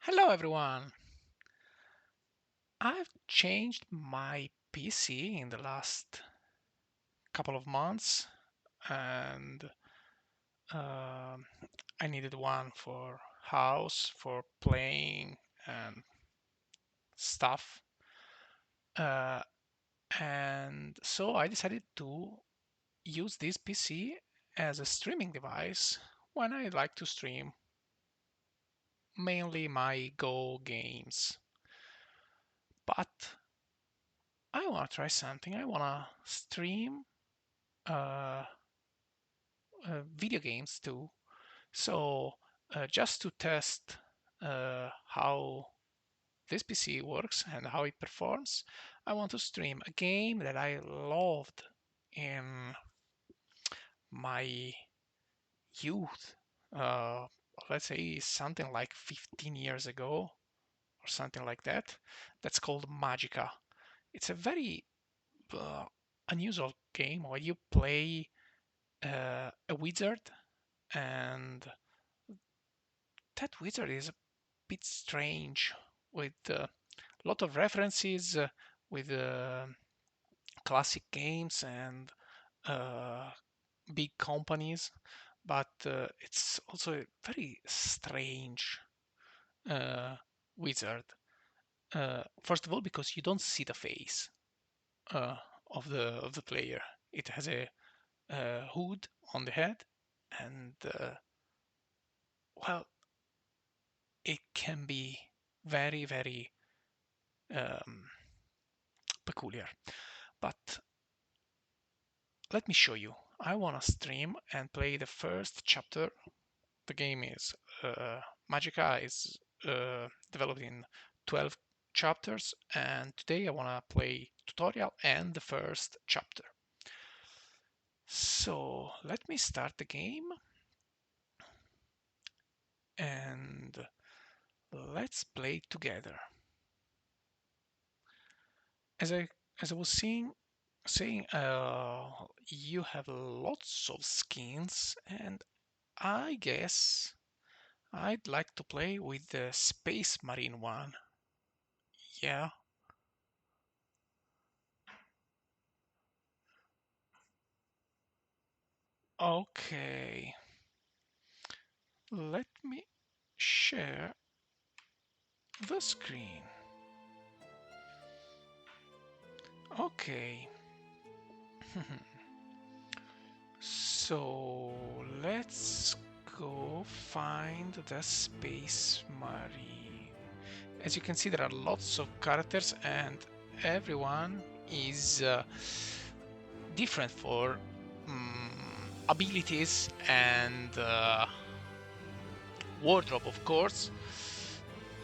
Hello everyone! I've changed my PC in the last couple of months and um I needed one for house, for playing and stuff. Uh, and so I decided to use this PC as a streaming device when I like to stream mainly my Go games. But I want to try something. I want to stream uh, video games too. So just to test how this PC works and how it performs, I want to stream a game that I loved in my youth. Uh, let's say something like 15 years ago or something like that. That's called Magicka. It's a very uh, unusual game where you play a wizard, and that wizard is a bit strange with a lot of references with classic games and uh, big companies, but it's also a very strange uh, wizard. First of all, because you don't see the face uh, of the player. It has a hood on the head, and well, it can be very um, peculiar. But let me show you. I want to stream and play the first chapter. The game is Magicka is developed in 12 chapters, and today I want to play tutorial and the first chapter. So let me start the game and let's play together. As I as I was saying, you have lots of skins, and I guess I'd like to play with the Space Marine one. Yeah, okay. Let me share the screen. Okay. So let's go find the Space Marine. As you can see, there are lots of characters, and everyone is different for abilities and wardrobe, of course,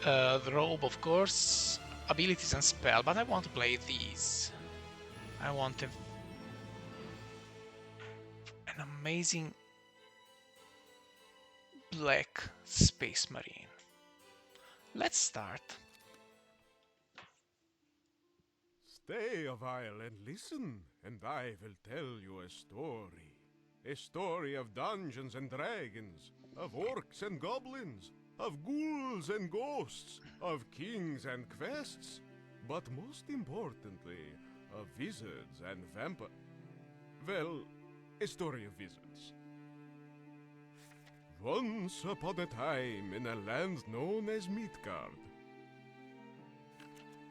the robe, of course, abilities and spell. But I want to play these. I want an amazing black space marine. Let's start. Stay a while and listen, and I will tell you a story. A story of dungeons and dragons, of orcs and goblins, of ghouls and ghosts, of kings and quests, but most importantly, of wizards and vampires. Well, a story of wizards. Once upon a time, in a land known as Midgard,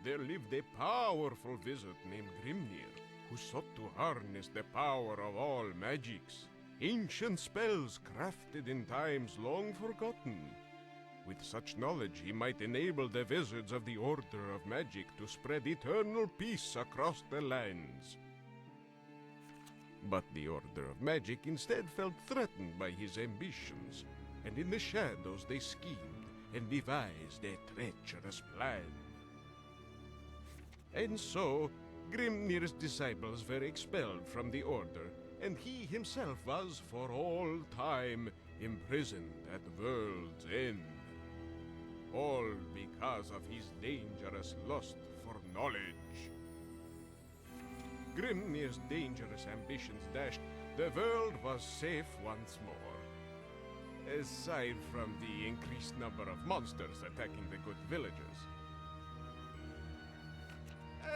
there lived a powerful wizard named Grimnir, who sought to harness the power of all magics, ancient spells crafted in times long forgotten. With such knowledge, he might enable the wizards of the Order of Magic to spread eternal peace across the lands. But the Order of Magic instead felt threatened by his ambitions, and in the shadows they schemed and devised a treacherous plan. And so, Grimnir's disciples were expelled from the Order, and he himself was, for all time, imprisoned at World's End. All because of his dangerous lust for knowledge. Grimnir's dangerous ambitions dashed, the world was safe once more. aside from the increased number of monsters attacking the good villagers.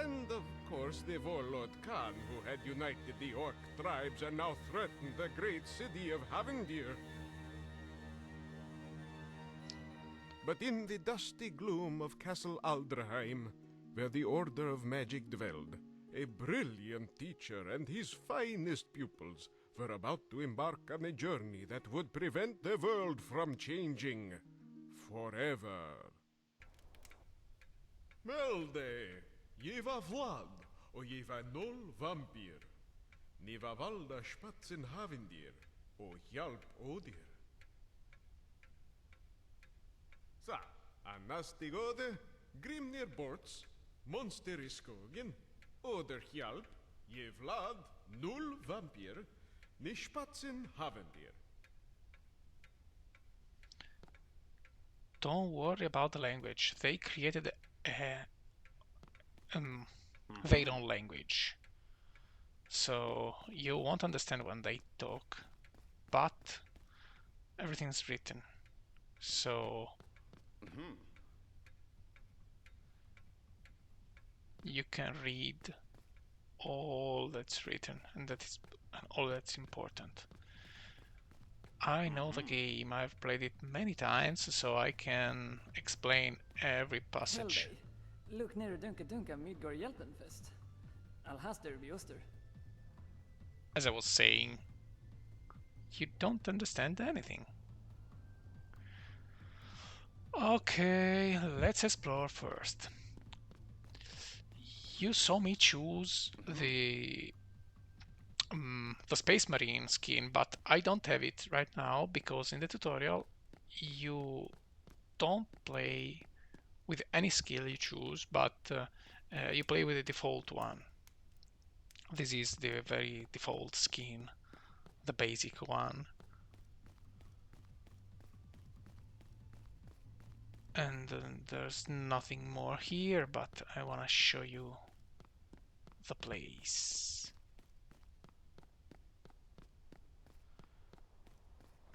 And of course the warlord Khan, who had united the orc tribes and now threatened the great city of Havendir. But in the dusty gloom of Castle Aldraheim, where the Order of Magic dwelled, a brilliant teacher and his finest pupils were about to embark on a journey that would prevent the world from changing forever. Melde, jeva Vlad, o jeva nol vampir. Niva valda spatzen Havendir, o hjalp Odir. Sa, anastigode, Grimnir Borts, Monster i skogen, Oder hjalp, je Vlad, null vampir, ni spatzen Havendir. Don't worry about the language. They created their own language. So you won't understand when they talk, but everything's written. So you can read all that's written, and all that's important. I know the game. I've played it many times, so I can explain every passage. Look ner dunka dunka Midgård Hjälpenfest. Alhaster vid Öster. As I was saying, you don't understand anything. Okay, let's explore first. You saw me choose the Space Marine skin, but I don't have it right now because in the tutorial you don't play with any skill you choose, but you play with the default one. This is the very default skin, the basic one. And there's nothing more here, but I want to show you the place.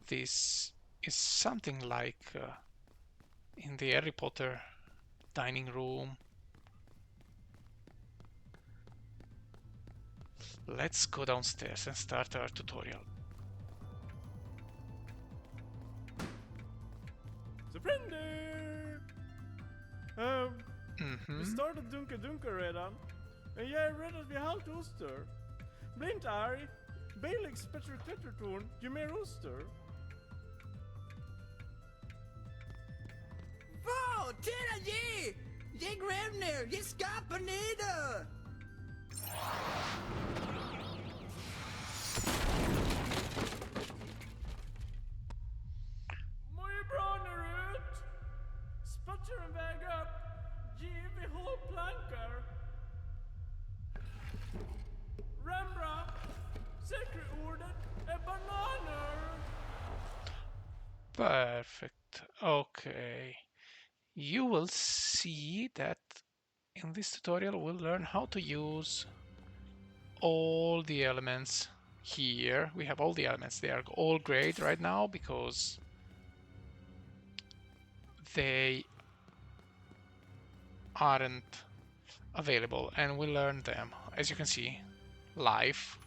This is something like in the Harry Potter dining room. Let's go downstairs and start our tutorial. Surrender! Vi startade Dunka Dunka redan. Men jag är rädd att vi halvt oster. Bli inte arg. Baileys Spectre Klättertorn, ju mer oster. Wow, titta ge! Ge Grevner, ge skapar neder! Må ju bra när ut! Spattar en väg upp. Ge vi hålplankar. Rembrandt, säkerordet är bananer. Perfect. Okay. You will see that in this tutorial we'll learn how to use all the elements here. We have all the elements. They are all great right now because they aren't available, and we learn them. As you can see, life.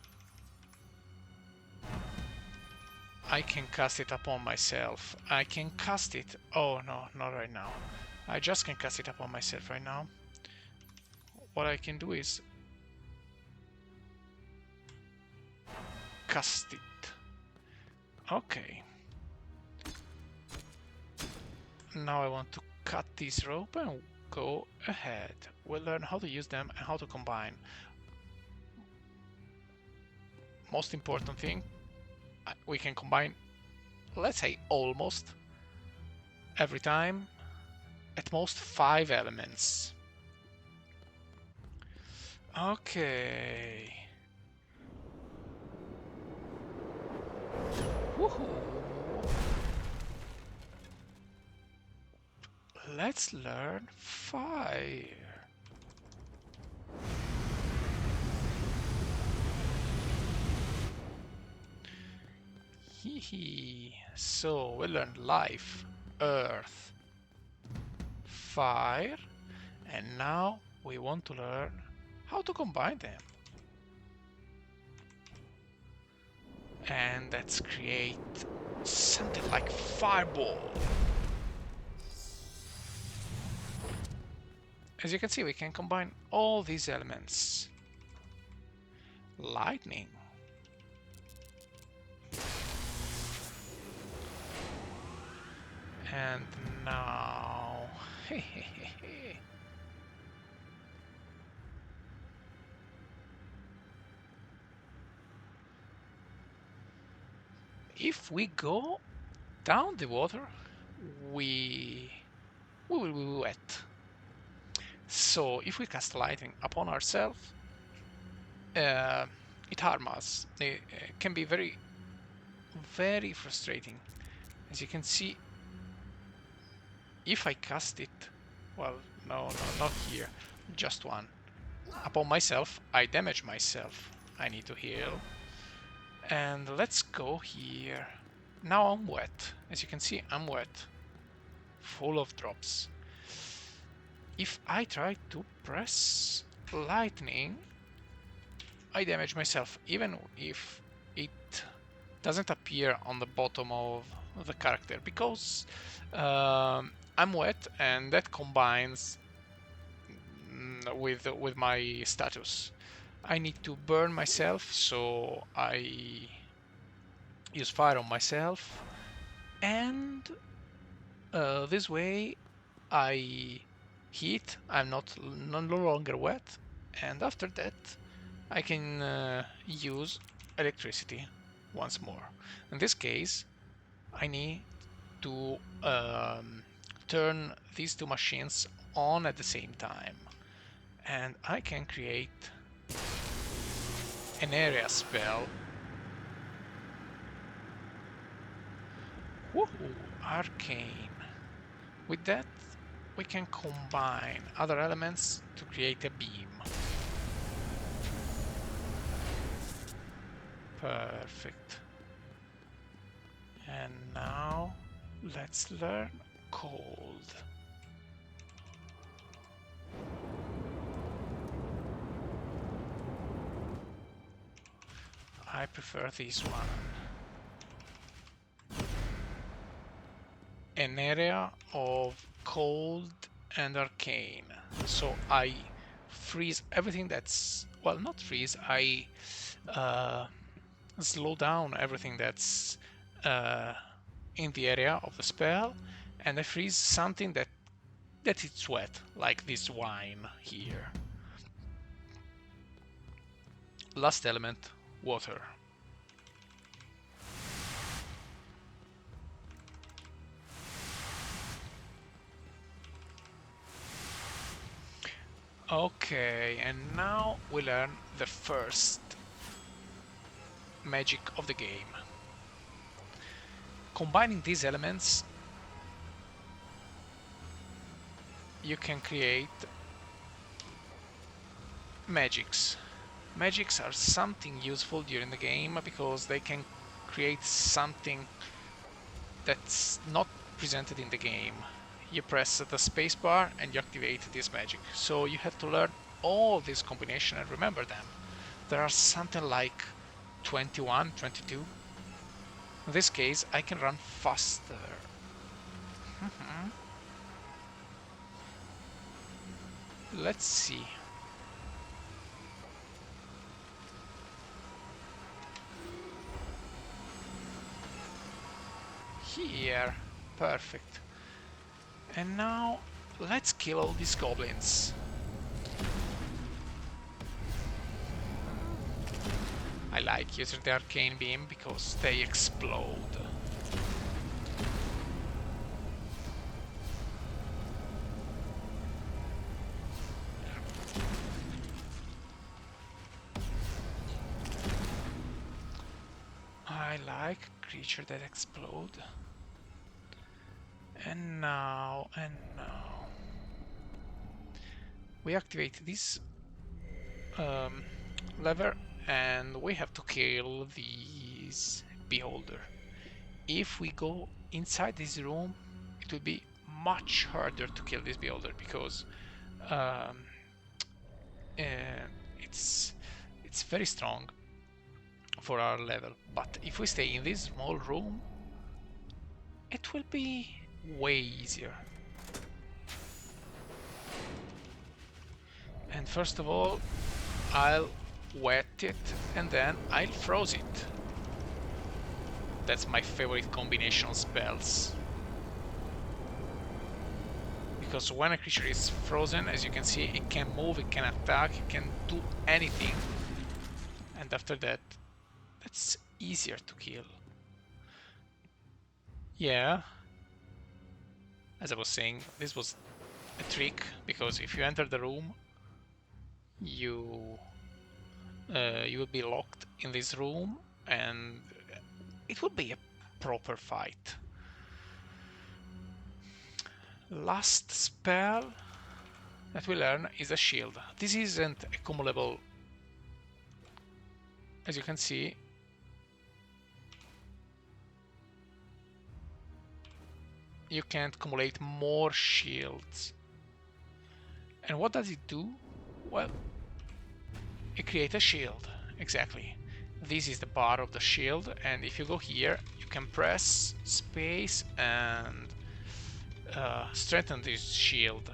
I can cast it upon myself. I can cast it. Oh no, not right now. I just can cast it upon myself right now. What I can do is cast it. Okay. Now I want to cut this rope and go ahead. We'll learn how to use them and how to combine. Most important thing, we can combine, let's say, almost every time, at most 5 elements. Okay. Woohoo! Let's learn fire. So we learned life, earth, fire, and now we want to learn how to combine them. And let's create something like fireball. As you can see, we can combine all these elements. Lightning. And now... if we go down the water, we will be wet. So if we cast lightning upon ourselves, it harms us. It can be very, very frustrating. As you can see, if I cast it, well, no, not here, just one. Upon myself, I damage myself. I need to heal. And let's go here. Now I'm wet. As you can see, I'm wet. Full of drops. If I try to press lightning, I damage myself, even if it doesn't appear on the bottom of the character, because I'm wet, and that combines with my status. I need to burn myself, so I use fire on myself, and this way I heat. I'm no longer wet, and after that I can use electricity once more. In this case, I need to turn these two machines on at the same time, and I can create an area spell. Woohoo! Arcane. With that, we can combine other elements to create a beam. Perfect. And now let's learn cold. I prefer this one. An area of cold and arcane. So I freeze everything that's... well, not freeze, I slow down everything that's in the area of the spell, and I freeze something that it's wet, like this wine here. Last element, water. Okay, and now we learn the first magic of the game. Combining these elements, you can create magics. Magics are something useful during the game because they can create something that's not presented in the game. You press the spacebar and you activate this magic. So you have to learn all these combinations and remember them. There are something like 21, 22. In this case, I can run faster. Let's see. Here, perfect. And now, let's kill all these goblins. I like using the arcane beam because they explode. I like creatures that explode. And now, we activate this lever, and we have to kill this beholder. if we go inside this room, it will be much harder to kill this beholder because um, uh, it's very strong for our level. But if we stay in this small room, it will be way easier. And first of all, I'll wet it and then I'll froze it. That's my favorite combination of spells. Because when a creature is frozen, as you can see, it can move, it can attack, it can do anything. And after that, that's easier to kill. Yeah. As I was saying, this was a trick, because if you enter the room, you will be locked in this room, and it will be a proper fight. Last spell that we learn is a shield. This isn't accumulable. As you can see, you can accumulate more shields. And what does it do? Well, it creates a shield. Exactly. This is the bar of the shield, and if you go here, you can press space and strengthen this shield.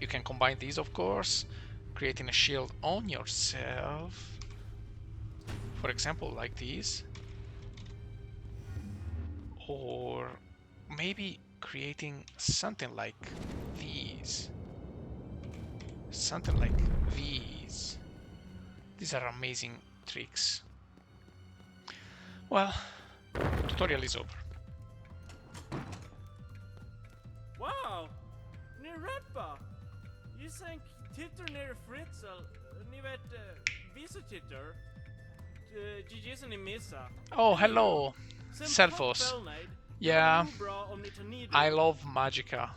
You can combine these, of course, creating a shield on yourself. For example, like this. Or maybe creating something like these. Something like these. These are amazing tricks. Well, tutorial is over. Wow! Ni rappar! Jag sänk tittar ner Fritzl. Ni vet, vissa tittar. GG's ni missar. Oh, hello, Selfos. Yeah, I love Magicka.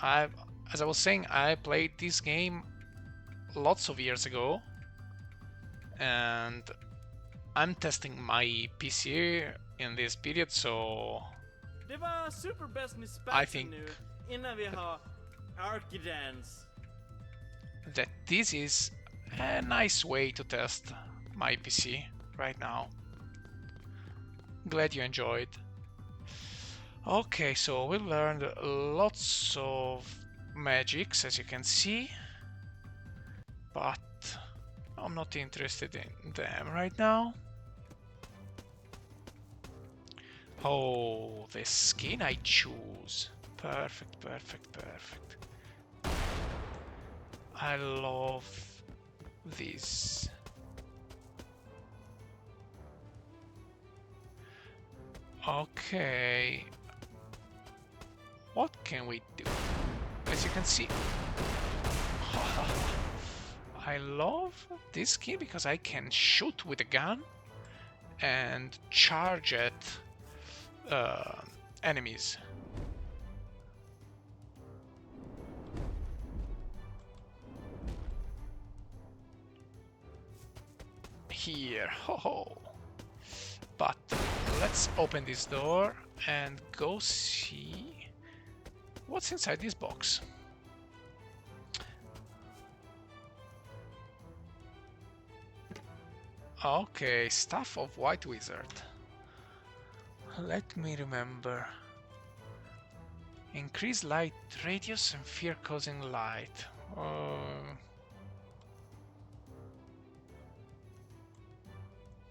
As I was saying, I played this game lots of years ago, and I'm testing my PC in this period, so Det var superbäst ni I spelade think nu innan vi har Archidance. that this is a nice way to test my PC right now. Glad you enjoyed. Okay, so we learned lots of magics, as you can see, but I'm not interested in them right now. Oh, the skin I choose. Perfect, perfect, perfect. I love this. Okay. What can we do? As you can see, I love this skin because I can shoot with a gun and charge at enemies. Here, ho ho. But let's open this door and go see what's inside this box. Okay, Staff of White Wizard. Let me remember. Increase light radius and fear causing light.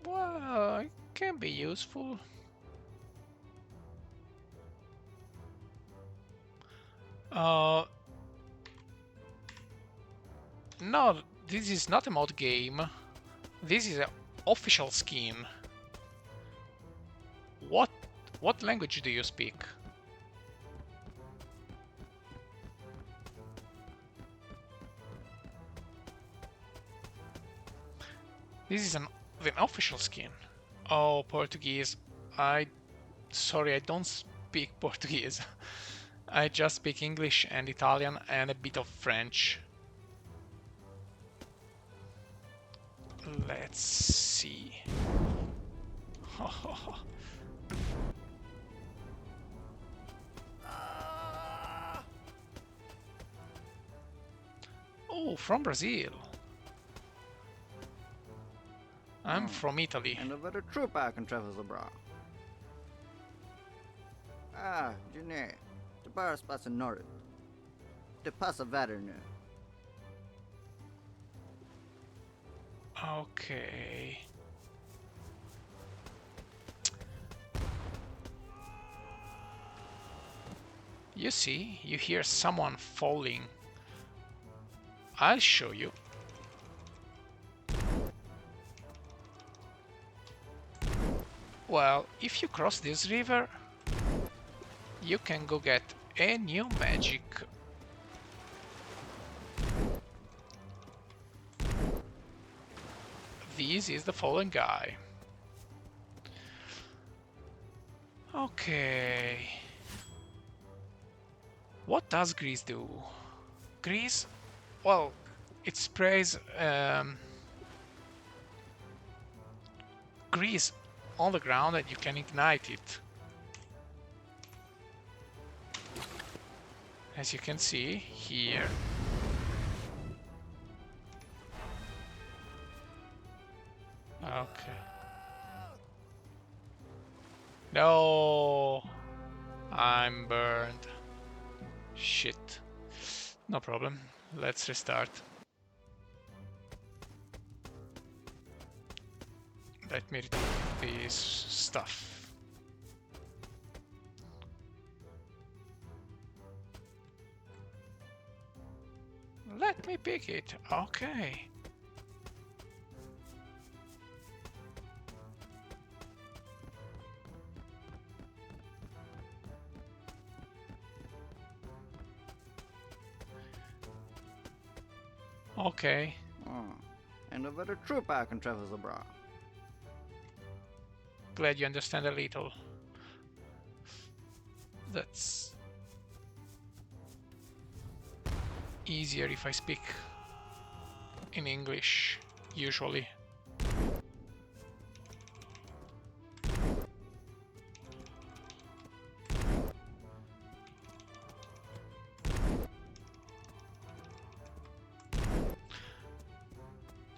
Well, it can be useful. No, this is not a mod game. This is an official skin. What language do you speak? This is an official skin. Oh, Portuguese. Sorry, I don't speak Portuguese. I just speak English and Italian and a bit of French. Let's see. Oh, from Brazil. I'm from Italy. And a better troop I can travel abroad. Ah, Junior, the bar spots in North. The passa vadernu. Okay. You see, you hear someone falling. I'll show you. Well, if you cross this river, you can go get a new magic. This is the fallen guy. Okay. What does grease do? Grease, well, it sprays grease on the ground and you can ignite it. As you can see here. Okay. No, I'm burned. Shit. No problem. Let's restart. Let me retrieve this stuff. Let me pick it. Okay. Okay. And a better troop I can travel abroad. Glad you understand a little. That's easier if I speak in English, usually.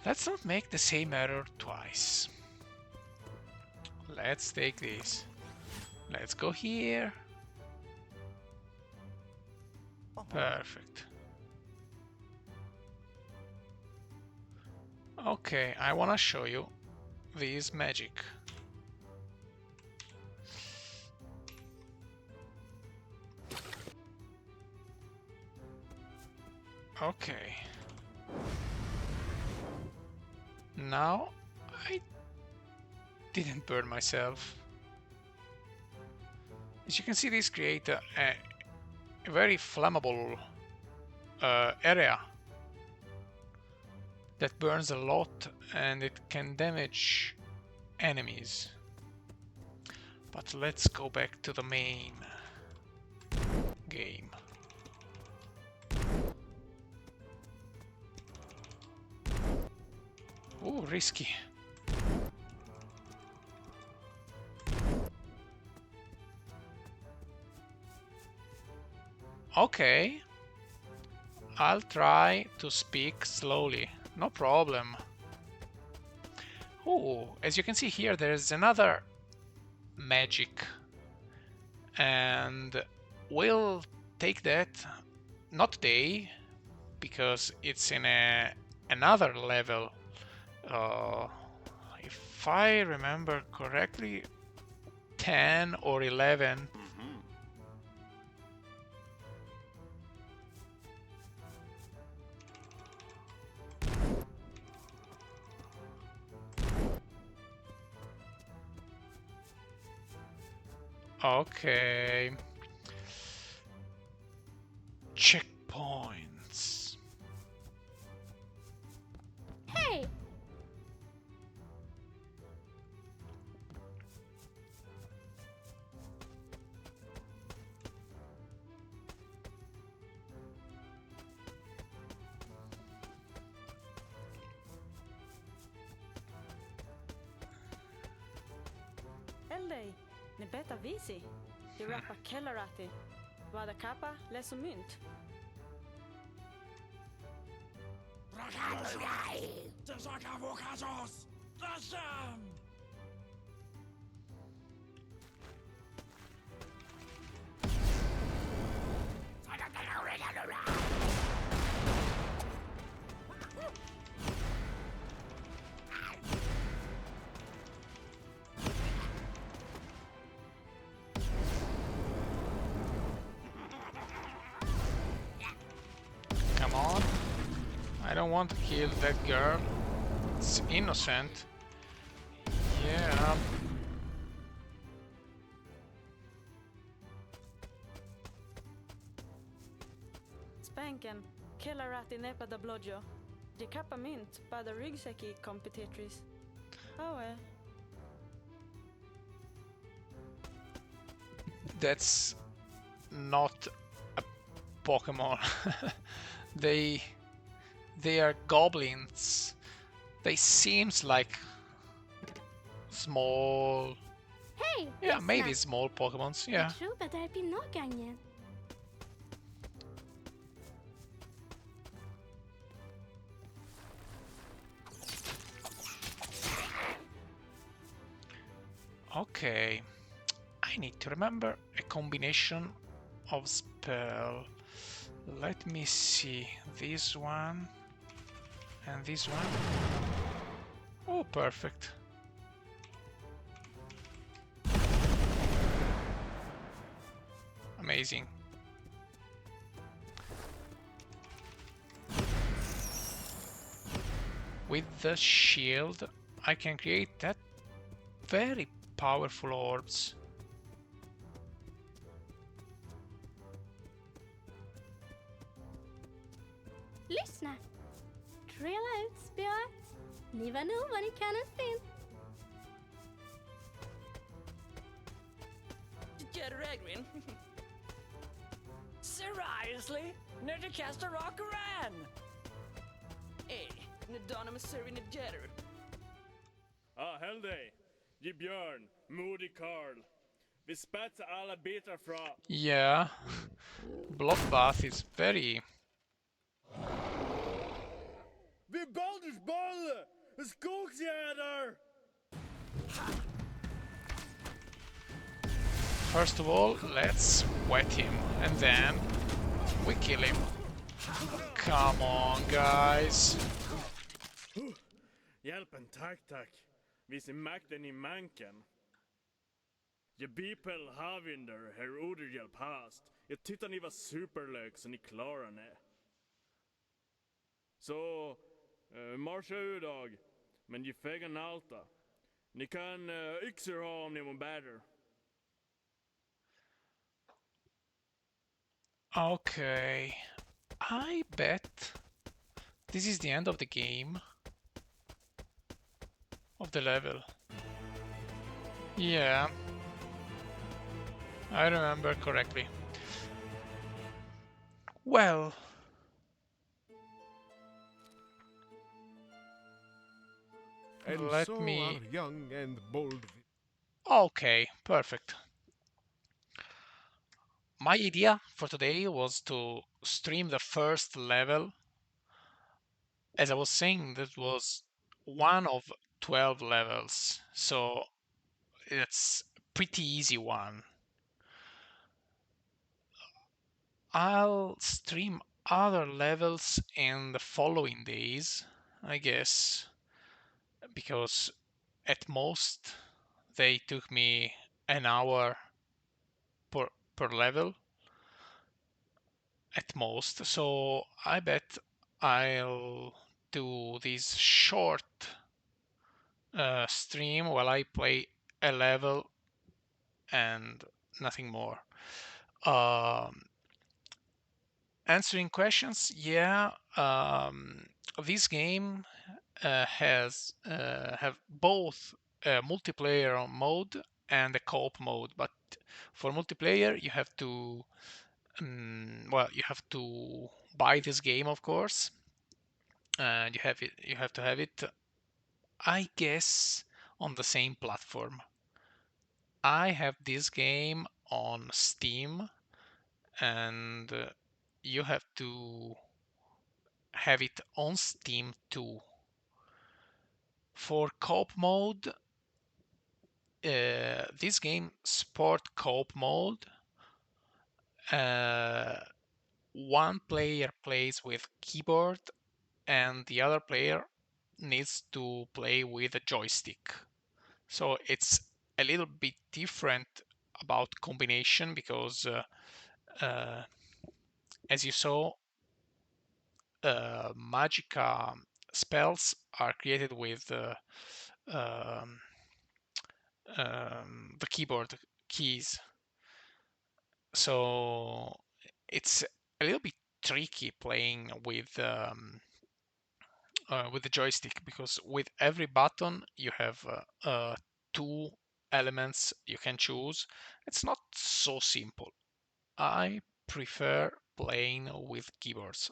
Let's not make the same error twice. Let's take this. Let's go here. Perfect. Okay, I wanna show you this magic. Okay. Now I didn't burn myself. As you can see, this creates a very flammable area that burns a lot and it can damage enemies. But let's go back to the main game. Ooh, risky. Okay. I'll try to speak slowly. No problem. Oh, as you can see here, there's another magic. And we'll take that, not today, because it's in another level. If I remember correctly, 10 or 11. Okay. Checkpoints. Hey! Helday, ne beta visi. De rappa kellarati. Vada kappa, leso mynt. Come on. I don't want to kill that girl. It's innocent. Yeah. Spanken, kellarati nepa da blodjo. De kappa mynt, bada ryggsäck competitris. Oh well. That's not a Pokemon. they they are goblins. They seems like small. Hej, Yeah, maybe lyssna. small Pokemons. Yeah. Jag tror att det är Pinockangen. Okay. I need to remember a combination of spell. Let me see. This one and this one. Oh, perfect. Amazing. With the shield, I can create that very powerful orbs. Lyssna. Trilla ut, spöet. Ni var nog vad ni kan en fin. Ragrin. Seriously? Need to cast a rock around? Hey, Nadonna Missouri Najetter. Helday. Ge Björn, modig Karl. Vi spetsar alla bitar fra... Yeah, Bloodbath is very... Vi Baldurs boll! Skogsjäder! First of all, let's wet him, and then we kill him. Come on, guys. Hjälpen, tack. Vi ser makten i manken. Je bipel havinder, her orderhjälp hast. Jag tittar ni var superlök så ni klarar det. Så, marscha idag. Men ge fäggan alta. Ni kan yxor ha om ni mår bättre. Okay, I bet this is the end of the game, of the level. Yeah, I remember correctly. Well, And let so me... our young and bold Okay, perfect. My idea for today was to stream the first level. As I was saying, that was one of 12 levels, so it's a pretty easy one. I'll stream other levels in the following days, I guess, because at most they took me an hour per level at most. So I bet I'll do this short stream while I play a level and nothing more. Answering questions, yeah. This game has have both a multiplayer mode and a co-op mode, but for multiplayer you have to you have to buy this game, of course, and you have to have it, I guess, on the same platform. I have this game on Steam, and you have to have it on Steam too. For co-op mode, this game sport co-op mode. Uh, one player plays with keyboard and the other player needs to play with a joystick. So it's a little bit different about combination because uh, as you saw, Magicka spells are created with um, the keyboard keys. So it's a little bit tricky playing with the joystick because with every button you have two elements you can choose. It's not so simple. I prefer playing with keyboards.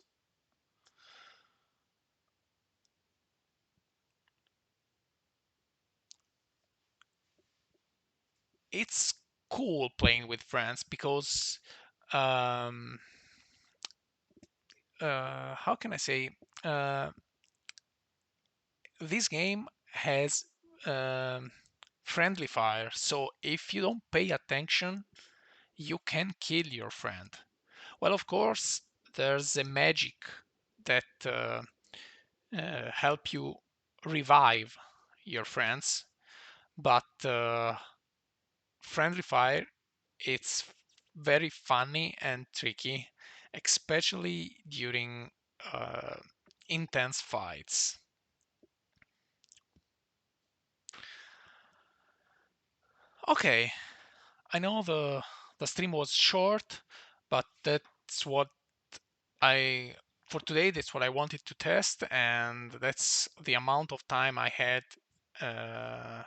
It's cool playing with friends because um, how can I say? Uh, this game has um, friendly fire, so if you don't pay attention, you can kill your friend. Well, of course, there's a magic that help you revive your friends, but friendly fire it's very funny and tricky, especially during uh, intense fights. Okay, I know the stream was short, but that's what I for today. That's what I wanted to test, and that's the amount of time I had. Uh,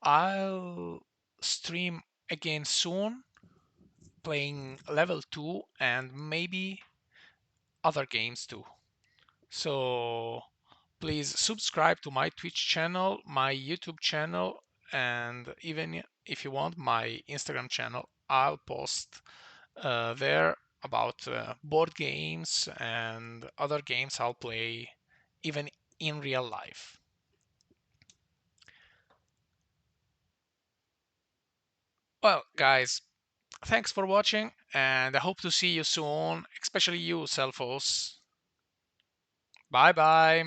I'll stream again soon, playing level 2 and maybe other games too. So please subscribe to my Twitch channel, my YouTube channel, and even if you want my Instagram channel, I'll post there about board games and other games I'll play even in real life. Well, guys, thanks for watching, and I hope to see you soon, especially you, Selfos. Bye bye.